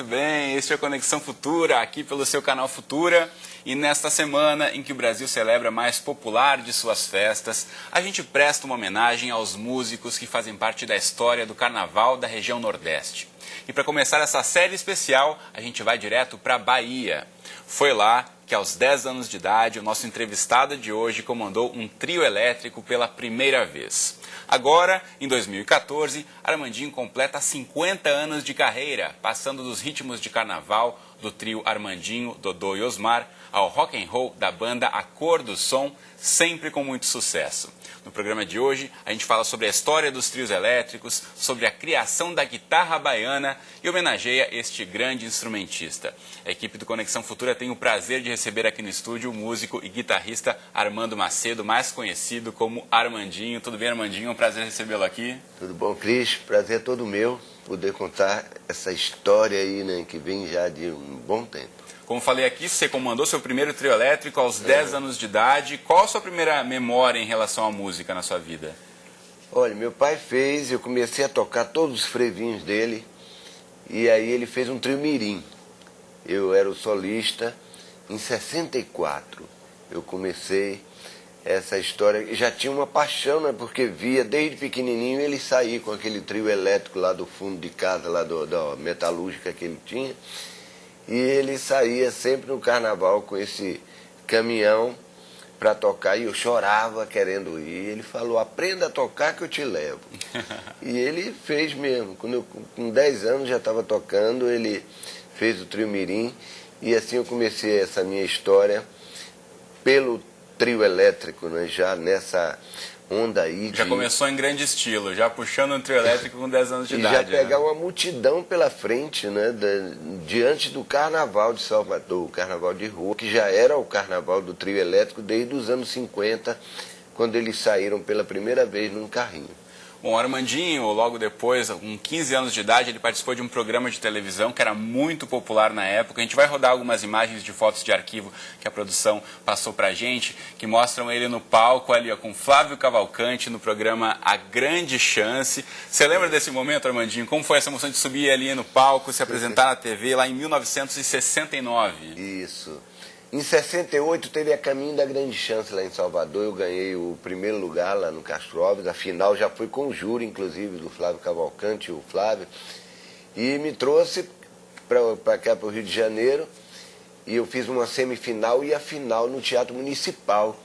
bem, este é o Conexão Futura, aqui pelo seu canal Futura. E nesta semana em que o Brasil celebra a mais popular de suas festas, a gente presta uma homenagem aos músicos que fazem parte da história do Carnaval da região Nordeste. E para começar essa série especial, a gente vai direto para a Bahia. Foi lá que aos 10 anos de idade, o nosso entrevistado de hoje comandou um trio elétrico pela primeira vez. Agora, em 2014, Armandinho completa 50 anos de carreira, passando dos ritmos de carnaval do trio Armandinho, Dodô e Osmar ao rock and roll da banda A Cor do Som, sempre com muito sucesso. No programa de hoje, a gente fala sobre a história dos trios elétricos, sobre a criação da guitarra baiana e homenageia este grande instrumentista. A equipe do Conexão Futura tem o prazer de receber aqui no estúdio o músico e guitarrista Armando Macedo, mais conhecido como Armandinho. Tudo bem, Armandinho? É um prazer recebê-lo aqui. Tudo bom, Cris? Prazer é todo meu poder contar essa história aí, né, que vem já de um bom tempo. Como falei aqui, você comandou seu primeiro trio elétrico aos 10 anos de idade. Qual a sua primeira memória em relação à música na sua vida? Olha, meu pai fez, eu comecei a tocar todos os frevinhos dele, e aí ele fez um trio mirim. Eu era o solista. Em 64 eu comecei essa história, já tinha uma paixão, né, porque via desde pequenininho ele sair com aquele trio elétrico lá do fundo de casa, lá da metalúrgica que ele tinha. E ele saía sempre no carnaval com esse caminhão para tocar, e eu chorava querendo ir. Ele falou: aprenda a tocar que eu te levo. E ele fez mesmo. Quando eu, com 10 anos, já estava tocando, ele fez o trio mirim, e assim eu comecei essa minha história pelo trio elétrico, né, já nessa onda aí. Já começou em grande estilo, já puxando um trio elétrico com 10 anos de idade. Já pegar, né, uma multidão pela frente, né, diante do Carnaval de Salvador, o Carnaval de Rua, que já era o Carnaval do trio elétrico desde os anos 50, quando eles saíram pela primeira vez num carrinho. Bom, Armandinho, logo depois, com 15 anos de idade, ele participou de um programa de televisão que era muito popular na época. A gente vai rodar algumas imagens de fotos de arquivo que a produção passou pra gente, que mostram ele no palco ali, ó, com Flávio Cavalcante, no programa A Grande Chance. Você lembra desse momento, Armandinho? Como foi essa emoção de subir ali no palco, se apresentar na TV lá em 1969? Isso. Em 68 teve a Caminho da Grande Chance lá em Salvador. Eu ganhei o primeiro lugar lá no Castro Alves. A final já foi com o júri, inclusive, do Flávio Cavalcante, o Flávio. E me trouxe para cá, para o Rio de Janeiro. E eu fiz uma semifinal e a final no Teatro Municipal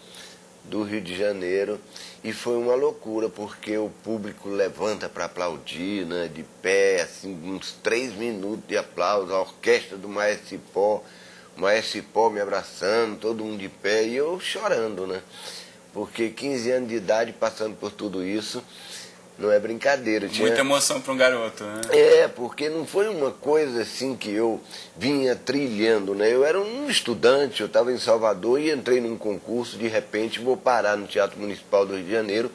do Rio de Janeiro. E foi uma loucura, porque o público levanta para aplaudir, né, de pé, assim, uns 3 minutos de aplauso. A orquestra do Maestro Cipó, o Maestro Cipó me abraçando, todo mundo de pé, e eu chorando, né? Porque 15 anos de idade, passando por tudo isso, não é brincadeira. Muita emoção para um garoto, né? É, porque não foi uma coisa assim que eu vinha trilhando, né? Eu era um estudante, eu estava em Salvador e entrei num concurso, de repente vou parar no Teatro Municipal do Rio de Janeiro.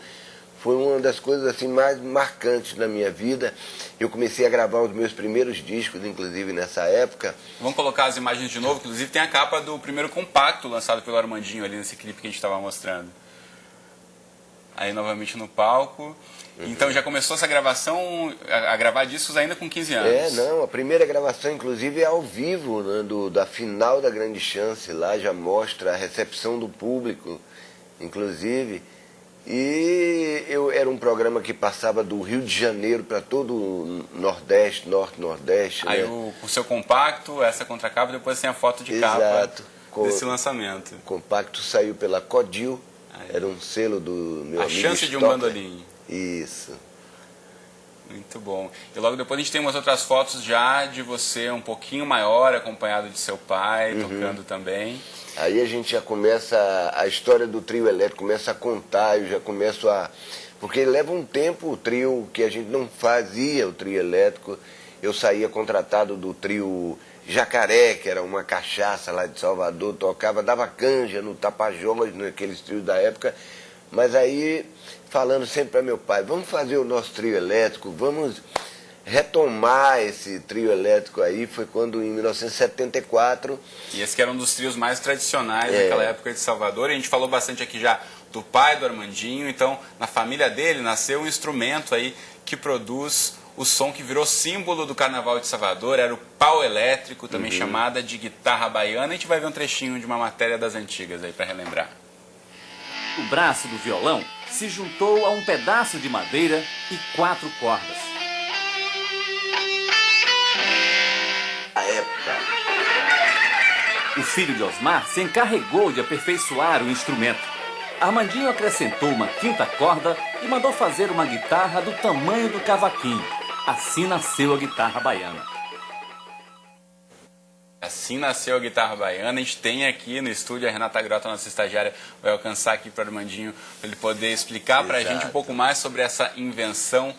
Foi uma das coisas assim mais marcantes da minha vida. Eu comecei a gravar os meus primeiros discos, inclusive nessa época. Vamos colocar as imagens de novo, que inclusive tem a capa do primeiro compacto lançado pelo Armandinho ali nesse clipe que a gente estava mostrando. Aí novamente no palco. Então já começou essa gravação, a gravar discos ainda com 15 anos. É, não, a primeira gravação inclusive é ao vivo, né, da final da Grande Chance. Lá já mostra a recepção do público, inclusive. E era um programa que passava do Rio de Janeiro para todo o Nordeste, Norte-Nordeste. Aí, né? O seu compacto, essa contracapa, depois tem a foto de capa desse lançamento. O compacto saiu pela Codil, era um selo do meu amigo A Chance de um Stocker. Bandolim. Isso. Muito bom. E logo depois a gente tem umas outras fotos já de você um pouquinho maior, acompanhado de seu pai, tocando também. Aí a gente já começa, a história do trio elétrico começa a contar, eu já começo a... Porque leva um tempo o trio, que a gente não fazia o trio elétrico. Eu saía contratado do trio Jacaré, que era uma cachaça lá de Salvador, tocava, dava canja no Tapajós, naqueles trios da época. Mas aí, falando sempre para meu pai, vamos fazer o nosso trio elétrico, vamos retomar esse trio elétrico aí. Foi quando, em 1974... E esse que era um dos trios mais tradicionais daquela época de Salvador. E a gente falou bastante aqui já do pai do Armandinho. Então, na família dele nasceu um instrumento aí que produz o som que virou símbolo do Carnaval de Salvador era o pau elétrico, também chamada de guitarra baiana. A gente vai ver um trechinho de uma matéria das antigas aí para relembrar. O braço do violão se juntou a um pedaço de madeira e 4 cordas. A época. O filho de Osmar se encarregou de aperfeiçoar o instrumento. Armandinho acrescentou uma 5ª corda e mandou fazer uma guitarra do tamanho do cavaquinho. Assim nasceu a guitarra baiana. Assim nasceu a guitarra baiana. A gente tem aqui no estúdio a Renata Grota, nossa estagiária, vai alcançar aqui para o Armandinho, para ele poder explicar para a gente um pouco mais sobre essa invenção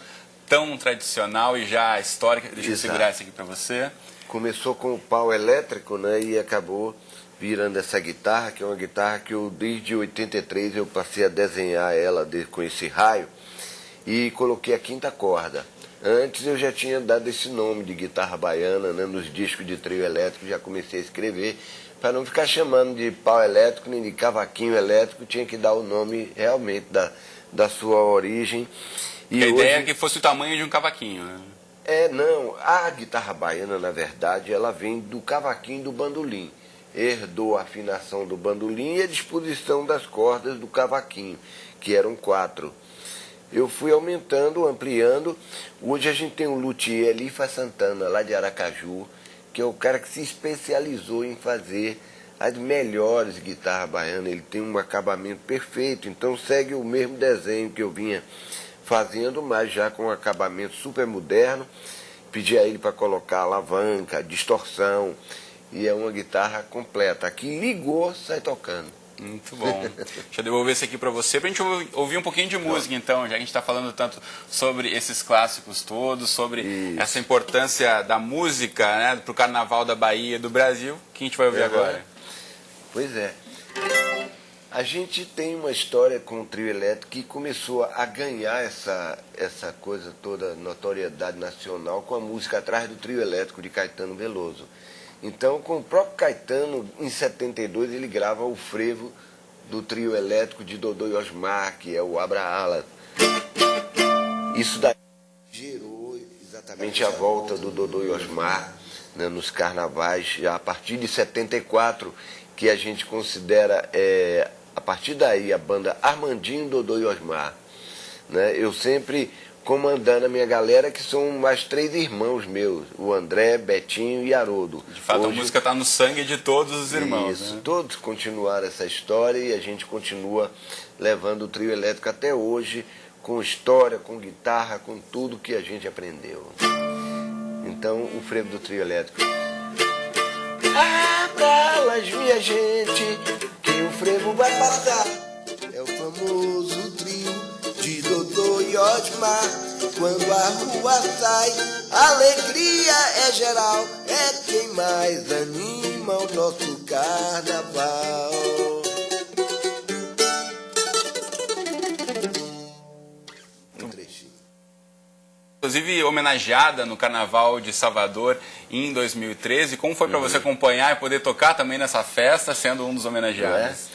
tão tradicional e já histórica. Deixa eu segurar isso aqui para você. Começou com o pau elétrico, né, e acabou virando essa guitarra, que é uma guitarra que eu, desde 83, eu passei a desenhar ela com esse raio e coloquei a 5ª corda. Antes eu já tinha dado esse nome de guitarra baiana, né, nos discos de trio elétrico, já comecei a escrever, para não ficar chamando de pau elétrico nem de cavaquinho elétrico, tinha que dar o nome realmente da sua origem. E a ideia é que fosse o tamanho de um cavaquinho, né? Não, a guitarra baiana, na verdade, ela vem do cavaquinho do bandolim. Herdou a afinação do bandolim e a disposição das cordas do cavaquinho, que eram 4. Eu fui aumentando, ampliando. Hoje a gente tem o luthier Elifa Santana, lá de Aracaju, que é o cara que se especializou em fazer as melhores guitarras baianas. Ele tem um acabamento perfeito, então segue o mesmo desenho que eu vinha fazendo, mas já com um acabamento super moderno. Pedi a ele para colocar alavanca, distorção, e é uma guitarra completa. Aqui ligou, sai tocando. Muito bom. Deixa eu devolver isso aqui para você, para a gente ouvir um pouquinho de música, então, já que a gente está falando tanto sobre esses clássicos todos, sobre essa importância da música, né, para o Carnaval da Bahia e do Brasil, que a gente vai ouvir agora. Pois é. A gente tem uma história com o trio elétrico que começou a ganhar essa coisa toda, notoriedade nacional, com a música Atrás do Trio Elétrico, de Caetano Veloso. Então, com o próprio Caetano, em 72, ele grava o frevo do trio elétrico de Dodô e Osmar, que é o Abra Ala. Isso daí gerou exatamente a volta do Dodô e Osmar, né, nos carnavais, já a partir de 74, que a gente considera, a partir daí, a banda Armandinho, Dodô e Osmar. Né? Eu sempre comandando a minha galera, que são mais 3 irmãos meus, o André, Betinho e Haroldo. De fato, hoje, a música está no sangue de todos os irmãos. Isso, né? Todos continuaram essa história e a gente continua levando o trio elétrico até hoje, com história, com guitarra, com tudo que a gente aprendeu. Então, o frevo do trio elétrico. Abra alas, minha gente, que o frevo vai passar. É o famoso trio de Dodô e Osmar. Quando a rua sai, a alegria é geral, é quem mais anima o nosso carnaval. Um trechinho. Inclusive homenageada no Carnaval de Salvador em 2013. Como foi para você acompanhar e poder tocar também nessa festa, sendo um dos homenageados?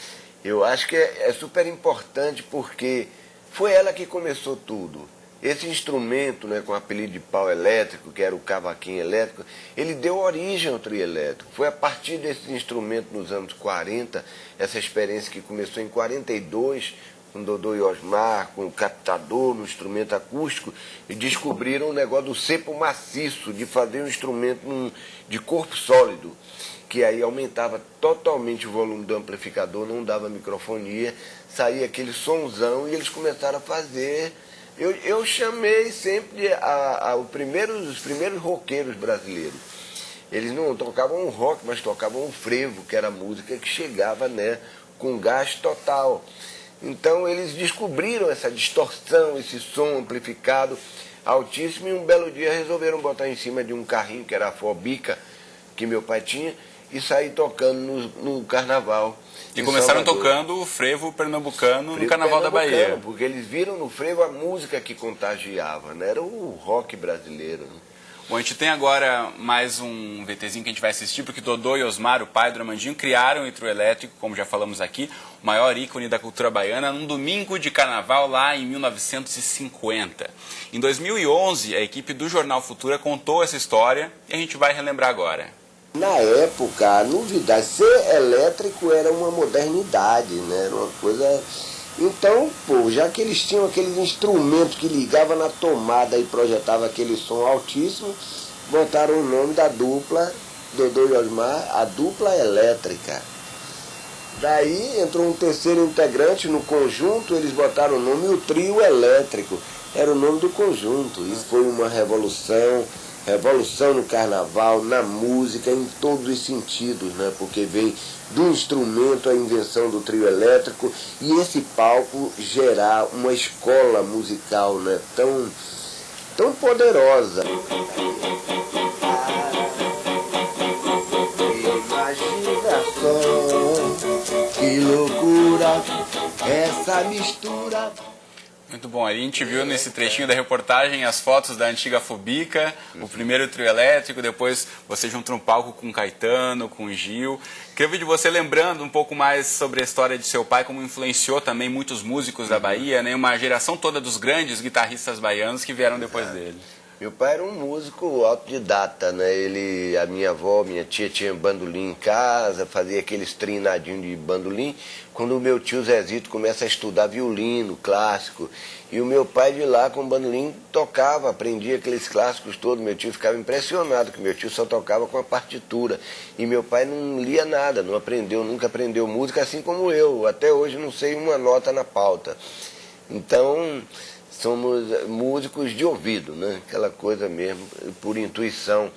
Eu acho que é super importante, porque foi ela que começou tudo. Esse instrumento, né, com o apelido de pau elétrico, que era o cavaquinho elétrico, ele deu origem ao trio elétrico. Foi a partir desse instrumento nos anos 40, essa experiência que começou em 42, com Dodô e Osmar, com o captador no instrumento acústico, e descobriram o negócio do cepo maciço, de fazer um instrumento de corpo sólido, que aí aumentava totalmente o volume do amplificador, não dava microfonia, saía aquele sonzão e eles começaram a fazer. Eu chamei sempre os primeiros roqueiros brasileiros. Eles não tocavam um rock, mas tocavam um frevo, que era a música que chegava, né, com gás total. Então eles descobriram essa distorção, esse som amplificado altíssimo, e um belo dia resolveram botar em cima de um carrinho, que era a Fobica, que meu pai tinha, e sair tocando no carnaval. E começaram tocando o frevo pernambucano no Carnaval da Bahia. Porque eles viram no frevo a música que contagiava, né? Era o rock brasileiro. Né? Bom, a gente tem agora mais um VTzinho que a gente vai assistir, porque Dodô e Osmar, o pai do Armandinho, criaram o trio elétrico, como já falamos aqui, o maior ícone da cultura baiana, num domingo de carnaval lá em 1950. Em 2011, a equipe do Jornal Futura contou essa história e a gente vai relembrar agora. Na época, a novidade, ser elétrico era uma modernidade, né? Era uma coisa... Então, pô, já que eles tinham aqueles instrumentos que ligavam na tomada e projetavam aquele som altíssimo, botaram o nome da dupla, Dodô e Osmar, a dupla elétrica. Daí entrou um terceiro integrante no conjunto, eles botaram o nome, o trio elétrico. Era o nome do conjunto. Isso foi uma revolução no carnaval, na música, em todos os sentidos, né? Porque veio do instrumento a invenção do trio elétrico e esse palco gerar uma escola musical, né? tão poderosa. Imagina só, que loucura, essa mistura. Muito bom, a gente viu nesse trechinho da reportagem as fotos da antiga Fubica, o primeiro trio elétrico, depois você junta no palco com Caetano, com Gil. Queria ouvir de você lembrando um pouco mais sobre a história de seu pai, como influenciou também muitos músicos da Bahia, né? Uma geração toda dos grandes guitarristas baianos que vieram depois dele. Meu pai era um músico autodidata, né? A minha avó, minha tia tinha bandolim em casa, fazia aqueles treinadinhos de bandolim. Quando o meu tio Zezito começa a estudar violino clássico, e o meu pai de lá com o bandolim tocava, aprendia aqueles clássicos todos. Meu tio ficava impressionado, que meu tio só tocava com a partitura. E meu pai não lia nada, não aprendeu, nunca aprendeu música, assim como eu. Até hoje não sei uma nota na pauta. Então... somos músicos de ouvido, né? Aquela coisa mesmo, por intuição.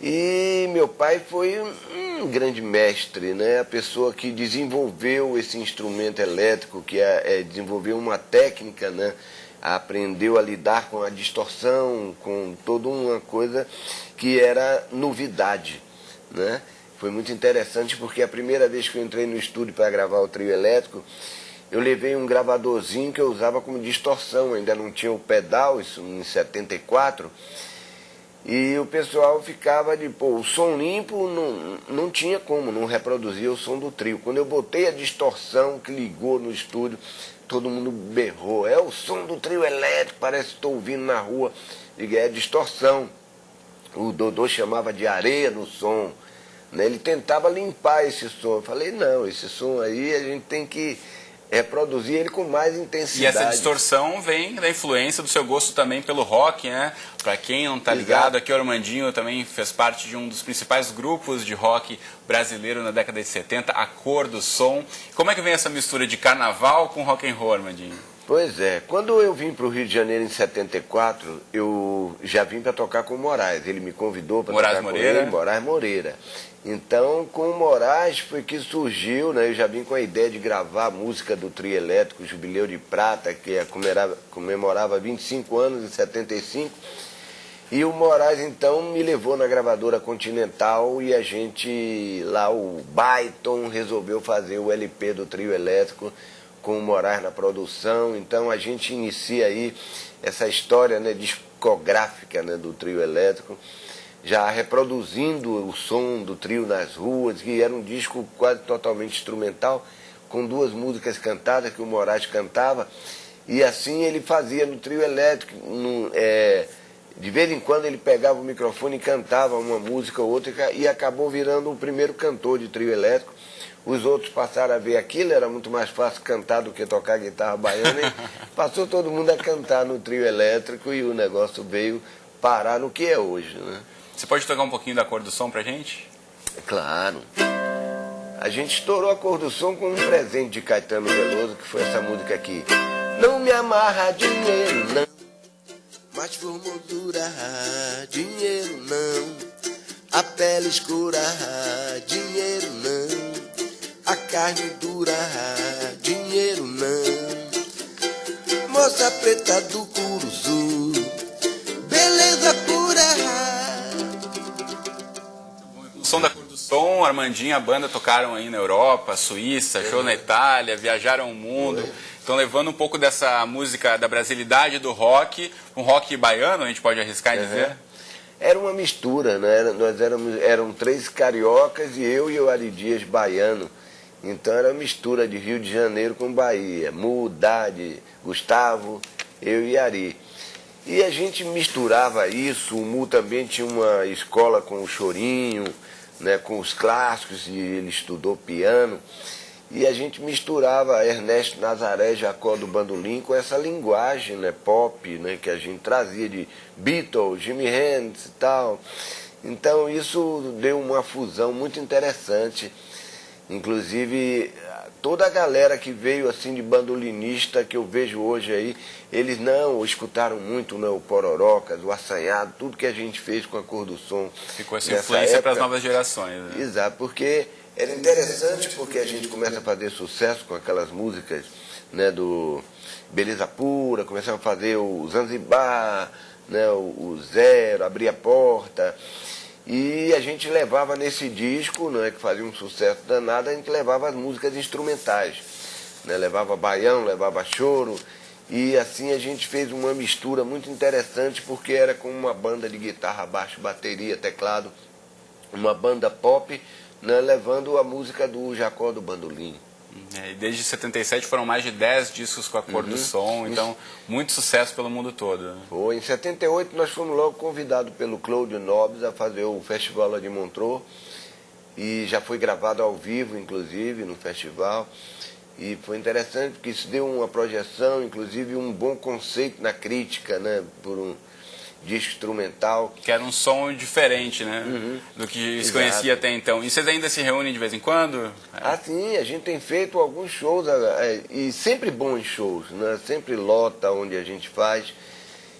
E meu pai foi um grande mestre, né? A pessoa que desenvolveu esse instrumento elétrico, que desenvolveu uma técnica, né? Aprendeu a lidar com a distorção, com toda uma coisa que era novidade, né? Foi muito interessante porque a primeira vez que eu entrei no estúdio para gravar o trio elétrico, eu levei um gravadorzinho que eu usava como distorção, ainda não tinha o pedal, isso em 74, e o pessoal ficava de, pô, o som limpo não tinha como, não reproduzia o som do trio. Quando eu botei a distorção que ligou no estúdio, todo mundo berrou, é o som do trio elétrico, parece que estou ouvindo na rua. E é distorção. O Dodô chamava de areia no som, né? Ele tentava limpar esse som. Eu falei, não, esse som aí a gente tem que reproduzir ele com mais intensidade. E essa distorção vem da influência do seu gosto também pelo rock, né? Para quem não está ligado, aqui o Armandinho também fez parte de um dos principais grupos de rock brasileiro na década de 70, A Cor do Som. Como é que vem essa mistura de carnaval com rock and roll, Armandinho? Pois é, quando eu vim para o Rio de Janeiro em 74, eu já vim para tocar com o Moraes. Ele me convidou para tocar com ele, Moraes Moreira. Então, com o Moraes foi que surgiu, né? Eu já vim com a ideia de gravar a música do trio elétrico, Jubileu de Prata, que comemorava 25 anos em 75. E o Moraes, então, me levou na gravadora Continental e a gente, lá o Byton, resolveu fazer o LP do trio elétrico com o Moraes na produção. Então, a gente inicia aí essa história, né, discográfica, né, do trio elétrico, já reproduzindo o som do trio nas ruas, que era um disco quase totalmente instrumental, com duas músicas cantadas que o Moraes cantava, e assim ele fazia no trio elétrico. De vez em quando ele pegava o microfone e cantava uma música ou outra, e acabou virando o primeiro cantor de trio elétrico. Os outros passaram a ver aquilo, era muito mais fácil cantar do que tocar guitarra baiana, e passou todo mundo a cantar no trio elétrico, e o negócio veio parar no que é hoje, né? Você pode tocar um pouquinho da Cor do Som pra gente? Claro. A gente estourou a Cor do Som com um presente de Caetano Veloso, que foi essa música aqui. Não me amarra dinheiro, não, mas formosura, dinheiro não. A pele escura, dinheiro não. A carne dura, dinheiro não. Moça preta do Curuzu, beleza pura. O som da Cor do Som, Armandinho, a banda tocaram aí na Europa, Suíça, show na Itália, viajaram o mundo. Estão levando um pouco dessa música, da brasilidade do rock, um rock baiano, a gente pode arriscar em dizer? Era uma mistura, né? Eram 3 cariocas e o Ari Dias baiano. Então era uma mistura de Rio de Janeiro com Bahia. Mu, Dade, Gustavo, eu e Ari. E a gente misturava isso. O Mu também tinha uma escola com o chorinho, né, com os clássicos, e ele estudou piano. E a gente misturava Ernesto Nazaré, Jacó do Bandolim, com essa linguagem, né, pop, né, que a gente trazia de Beatles, Jimi Hendrix e tal. Então isso deu uma fusão muito interessante. Inclusive, toda a galera que veio assim de bandolinista que eu vejo hoje aí, eles não escutaram muito, né, o Pororocas, o Assanhado, tudo que a gente fez com a Cor do Som. Ficou essa influência para as novas gerações. Né? Exato, porque era interessante, porque a gente começa a fazer sucesso com aquelas músicas, né, do Beleza Pura, começamos a fazer o Zanzibar, né, o Zero, Abrir a Porta. E a gente levava nesse disco, né, que fazia um sucesso danado, a gente levava as músicas instrumentais. Né, levava baião, levava choro. E assim a gente fez uma mistura muito interessante, porque era com uma banda de guitarra, baixo, bateria, teclado, uma banda pop, né, levando a música do Jacó do Bandolim. E desde 77 foram mais de 10 discos com a Cor do Som, então muito sucesso pelo mundo todo. Né? Foi. Em 78 nós fomos logo convidados pelo Cláudio Nobres a fazer o Festival lá de Montreux, e já foi gravado ao vivo, inclusive, no festival. E foi interessante porque isso deu uma projeção, inclusive um bom conceito na crítica, né, por um disco instrumental. Que era um som diferente, né, do que se conhecia até então. E vocês ainda se reúnem de vez em quando? Ah, sim, a gente tem feito alguns shows, e sempre bons shows, né, sempre lota onde a gente faz.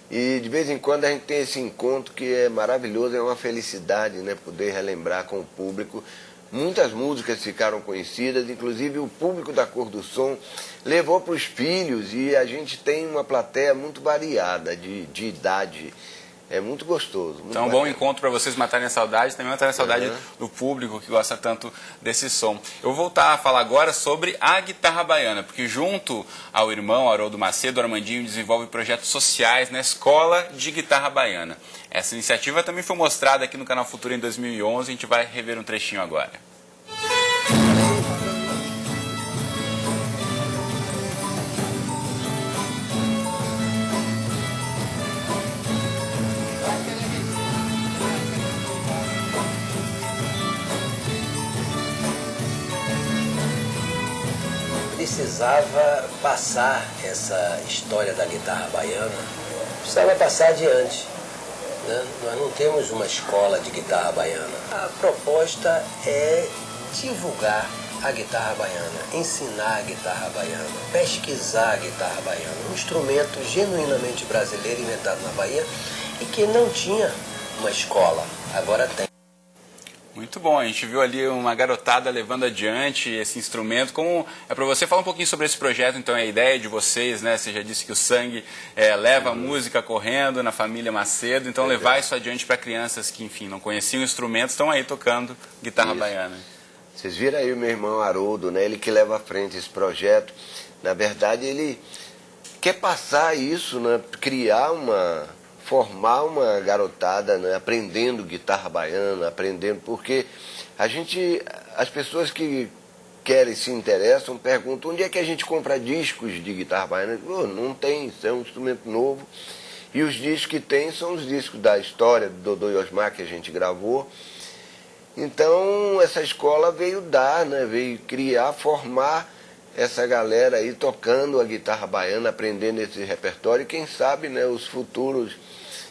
E de vez em quando a gente tem esse encontro que é maravilhoso, é uma felicidade, né, poder relembrar com o público. Muitas músicas ficaram conhecidas, inclusive o público da Cor do Som levou para os filhos, e a gente tem uma plateia muito variada de idade. É muito gostoso. Muito então é um bom encontro para vocês matarem a saudade, também matarem a saudade do público que gosta tanto desse som. Eu vou voltar a falar agora sobre a guitarra baiana, porque junto ao irmão Haroldo Macedo, o Armandinho desenvolve projetos sociais na Escola de Guitarra Baiana. Essa iniciativa também foi mostrada aqui no Canal Futura em 2011, a gente vai rever um trechinho agora. Precisava passar essa história da guitarra baiana, precisava passar adiante. Né? Nós não temos uma escola de guitarra baiana. A proposta é divulgar a guitarra baiana, ensinar a guitarra baiana, pesquisar a guitarra baiana, um instrumento genuinamente brasileiro inventado na Bahia e que não tinha uma escola, agora tem. Muito bom, a gente viu ali uma garotada levando adiante esse instrumento. Como é para você falar um pouquinho sobre esse projeto, então é a ideia de vocês, né? Você já disse que o sangue leva a música correndo na família Macedo, então levar isso adiante para crianças que, enfim, não conheciam instrumentos, estão aí tocando guitarra baiana. Vocês viram aí o meu irmão Haroldo, né? Ele que leva à frente esse projeto. Na verdade, ele quer passar isso, né? Formar uma garotada, né, aprendendo guitarra baiana, aprendendo, porque as pessoas que querem, se interessam, perguntam onde é que a gente compra discos de guitarra baiana. Não tem, isso é um instrumento novo, e os discos que tem são os discos da história do Dodô e Osmar que a gente gravou. Então essa escola veio veio criar, formar essa galera aí tocando a guitarra baiana, aprendendo esse repertório, e quem sabe, né, os futuros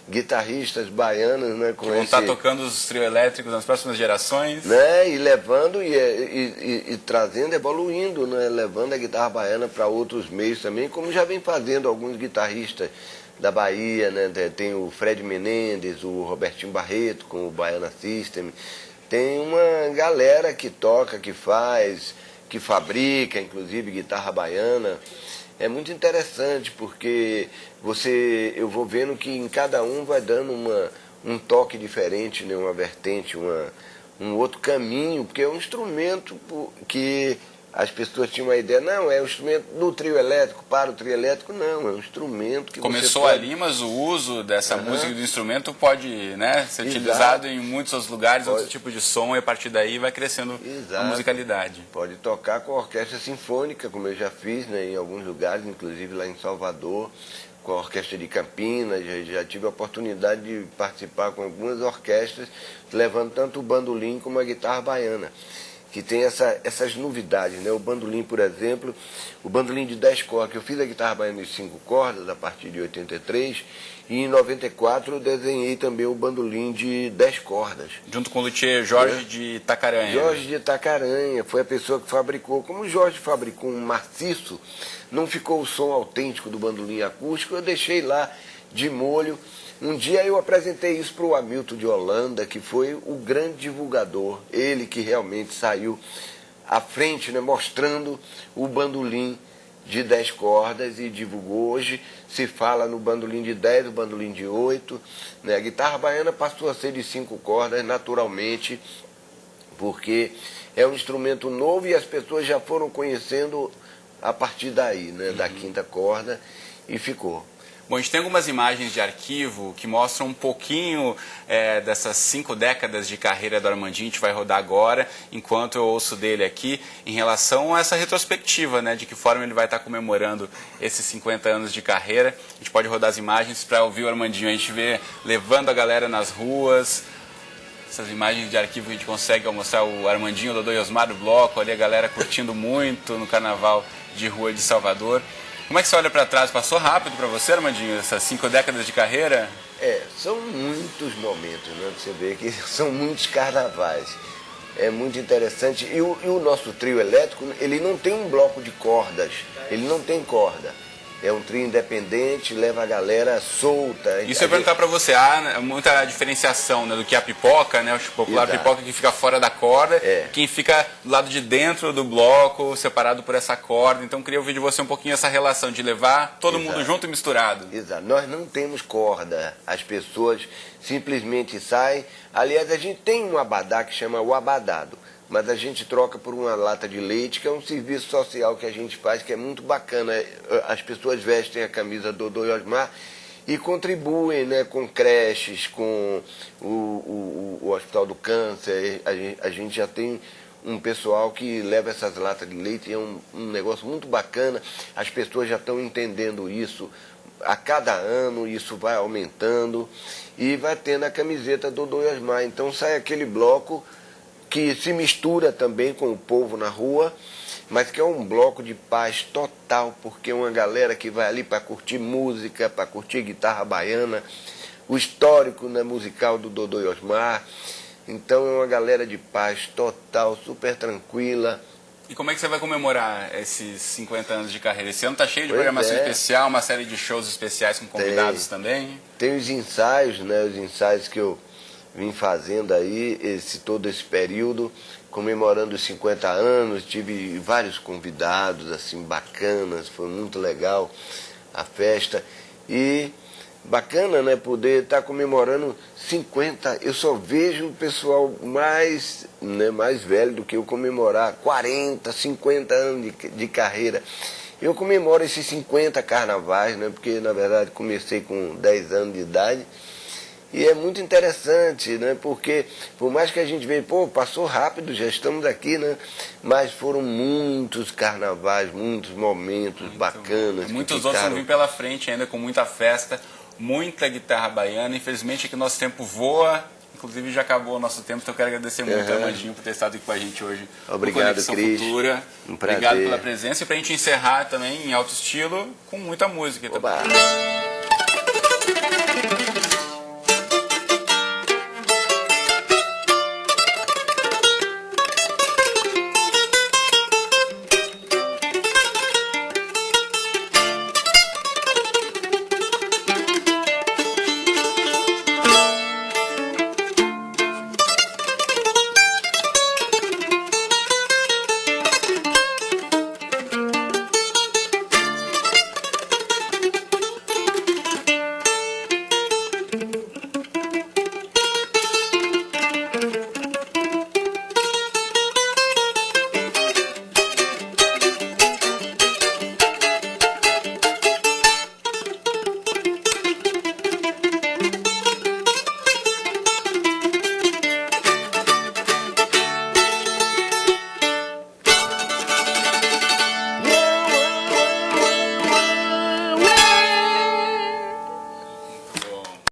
guitarristas baianos, né, que vão estar tocando os trio elétricos nas próximas gerações, né, e levando e trazendo, evoluindo, né, levando a guitarra baiana para outros meios também, como já vem fazendo alguns guitarristas da Bahia, né, tem o Fred Menendez, o Robertinho Barreto com o Baiana System, tem uma galera que toca, que faz, que fabrica, inclusive, guitarra baiana. É muito interessante, porque eu vou vendo que em cada um vai dando um toque diferente, né? Uma vertente, um outro caminho, porque é um instrumento que as pessoas tinham uma ideia, não, é um instrumento do trio elétrico, para o trio elétrico, não, é um instrumento que começou você pode... ali, mas o uso dessa música e do instrumento pode, né, ser utilizado em muitos outros lugares, outro tipo de som, e a partir daí vai crescendo a musicalidade. Pode tocar com a orquestra sinfônica, como eu já fiz, né, em alguns lugares, inclusive lá em Salvador, com a Orquestra de Campinas, já tive a oportunidade de participar com algumas orquestras, levando tanto o bandolim como a guitarra baiana, que tem essas novidades, né? O bandolim, por exemplo, o bandolim de 10 cordas, que eu fiz a guitarra baiana de 5 cordas a partir de 83, e em 94 eu desenhei também o bandolim de 10 cordas. Junto com o luthier Jorge de Itacaranha. Jorge de Itacaranha, foi a pessoa que fabricou. Como o Jorge fabricou um maciço, não ficou o som autêntico do bandolim acústico, eu deixei lá de molho. Um dia eu apresentei isso para o Hamilton de Holanda, que foi o grande divulgador, ele que realmente saiu à frente, né, mostrando o bandolim de 10 cordas e divulgou. Hoje se fala no bandolim de 10, o bandolim de 8. Né? A guitarra baiana passou a ser de 5 cordas naturalmente, porque é um instrumento novo e as pessoas já foram conhecendo a partir daí, né, da 5ª corda, e ficou. Bom, a gente tem algumas imagens de arquivo que mostram um pouquinho dessas 5 décadas de carreira do Armandinho. A gente vai rodar agora, enquanto eu ouço dele aqui, em relação a essa retrospectiva, né, de que forma ele vai estar comemorando esses 50 anos de carreira. A gente pode rodar as imagens para ouvir o Armandinho. A gente vê levando a galera nas ruas. Essas imagens de arquivo a gente consegue mostrar o Armandinho, o Dodô e Osmar do bloco, ali a galera curtindo muito no carnaval de rua de Salvador. Como é que você olha para trás? Passou rápido para você, Armandinho, essas 5 décadas de carreira? São muitos momentos, né? Você vê que são muitos carnavais. É muito interessante. E o nosso trio elétrico, ele não tem um bloco de cordas, ele não tem corda. É um trio independente, leva a galera solta. Isso eu ia perguntar para você, há muita diferenciação, né, do que a pipoca, né, o popular pipoca que fica fora da corda, quem fica do lado de dentro do bloco, separado por essa corda. Então eu queria ouvir de você um pouquinho essa relação de levar todo mundo junto e misturado. Exato, nós não temos corda, as pessoas simplesmente saem. Aliás, a gente tem um abadá que chama o abadado, mas a gente troca por uma lata de leite, que é um serviço social que a gente faz, que é muito bacana. As pessoas vestem a camisa do Dodô e Osmar e contribuem, né, com creches, com o Hospital do Câncer. A gente já tem um pessoal que leva essas latas de leite, é um negócio muito bacana. As pessoas já estão entendendo isso. A cada ano isso vai aumentando e vai tendo a camiseta do Dodô e Osmar. Então sai aquele bloco que se mistura também com o povo na rua, mas que é um bloco de paz total, porque é uma galera que vai ali para curtir música, para curtir guitarra baiana, o histórico, né, musical do Dodô e Osmar. Então é uma galera de paz total, super tranquila. E como é que você vai comemorar esses 50 anos de carreira? Esse ano está cheio de programação especial, uma série de shows especiais com convidados também? Tem os ensaios, né, os ensaios que eu vim fazendo aí todo esse período, comemorando os 50 anos, tive vários convidados assim bacanas, foi muito legal a festa. E bacana, né, poder estar comemorando 50, eu só vejo o pessoal mais velho do que eu comemorar 40, 50 anos de carreira. Eu comemoro esses 50 carnavais, né, porque na verdade comecei com 10 anos de idade. E é muito interessante, né? Porque por mais que a gente veja, passou rápido, já estamos aqui, né? Mas foram muitos carnavais, muitos momentos bacanas. Muitos outros vão vir pela frente ainda, com muita festa, muita guitarra baiana. Infelizmente é que o nosso tempo voa, inclusive já acabou o nosso tempo, então eu quero agradecer muito ao Armandinho por ter estado aqui com a gente hoje. Obrigado, Cris. Futura. Um prazer. Obrigado pela presença, e pra gente encerrar também em alto estilo, com muita música também.